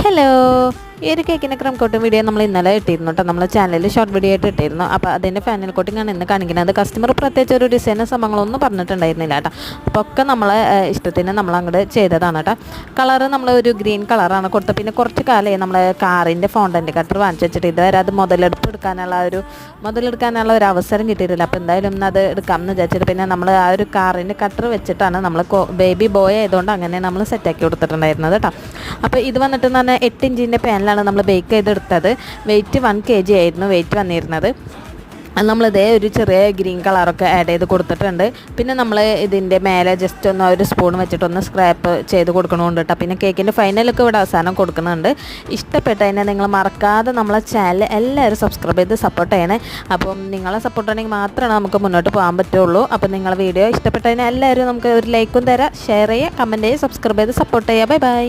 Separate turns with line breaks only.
Hello, ഈ ഒരു കേക്കിൻ്റെ ക്രം കോട്ടിംഗ് വീഡിയോ നമ്മൾ ഇന്നലെ ഇട്ടിരുന്നു കേട്ടോ. നമ്മൾ ചാനലിൽ ഷോർട്ട് വീഡിയോ ആയിട്ട് ഇട്ടിരുന്നു. അപ്പോൾ അതിൻ്റെ ഫാനൽ കോട്ടിംഗ് ആണ് ഇന്ന് കാണിക്കുന്നത്. കസ്റ്റമർ പ്രത്യേകിച്ച് ഒരു ഡിസൈനും സംഭവങ്ങളൊന്നും പറഞ്ഞിട്ടുണ്ടായിരുന്നില്ല കേട്ടോ. അപ്പോൾ ഒക്കെ നമ്മളെ ഇഷ്ടത്തിന് നമ്മൾ അങ്ങോട്ട് ചെയ്തതാണ് കേട്ടോ. കളറ് നമ്മൾ ഒരു ഗ്രീൻ കളറാണ് കൊടുത്തത്. പിന്നെ കുറച്ച് കാലമായി നമ്മൾ കാറിൻ്റെ ഫോണ്ടൻ്റ് കട്ടർ വാങ്ങിച്ചു വെച്ചിട്ട് ഇതുവരെ അത് മുതലെടുക്കാനുള്ള ഒരു അവസരം കിട്ടിയിട്ടില്ല. അപ്പോൾ എന്തായാലും ഇന്ന് അത് എടുക്കാമെന്ന് വിചാരിച്ചിട്ട് പിന്നെ നമ്മൾ ആ ഒരു കാറിൻ്റെ കട്ടർ വെച്ചിട്ടാണ് നമ്മൾ ബേബി ബോയ് ആയതുകൊണ്ട് അങ്ങനെ നമ്മൾ സെറ്റാക്കി കൊടുത്തിട്ടുണ്ടായിരുന്നത് കേട്ടോ. അപ്പോൾ ഇത് വന്നിട്ട് എന്ന് പറഞ്ഞാൽ 8 ഇഞ്ചിൻ്റെ പാനിലാണ് നമ്മൾ ബേക്ക് ചെയ്തെടുത്തത്. വെയിറ്റ് 1 kg ആയിരുന്നു വെയിറ്റ് വന്നിരുന്നത്. നമ്മളിതേ ഒരു ചെറിയ ഗ്രീൻ കളറൊക്കെ ആഡ് ചെയ്ത് കൊടുത്തിട്ടുണ്ട്. പിന്നെ നമ്മൾ ഇതിൻ്റെ മേലെ ജസ്റ്റ് ഒന്ന് ഒരു സ്പൂൺ വെച്ചിട്ടൊന്ന് സ്ക്രാപ്പ് ചെയ്ത് കൊടുക്കണമുണ്ട് കേട്ടോ. പിന്നെ കേക്കിൻ്റെ ഫൈനലൊക്കെ ഇവിടെ അവസാനം കൊടുക്കുന്നുണ്ട്. ഇഷ്ടപ്പെട്ടതിനെ നിങ്ങൾ മറക്കാതെ നമ്മളെ ചാനൽ എല്ലാവരും സബ്സ്ക്രൈബ് ചെയ്ത് സപ്പോർട്ട് ചെയ്യണേ. അപ്പം നിങ്ങളെ സപ്പോർട്ട് ഉണ്ടെങ്കിൽ മാത്രമേ നമുക്ക് മുന്നോട്ട് പോകാൻ പറ്റുള്ളൂ. അപ്പം നിങ്ങളെ വീഡിയോ ഇഷ്ടപ്പെട്ടതിനെ എല്ലാവരും നമുക്ക് ഒരു ലൈക്കും തരാം, ഷെയർ ചെയ്യുക, കമൻറ്റ് ചെയ്യുക, സബ്സ്ക്രൈബ് ചെയ്ത് സപ്പോർട്ട് ചെയ്യുക. Bye bye.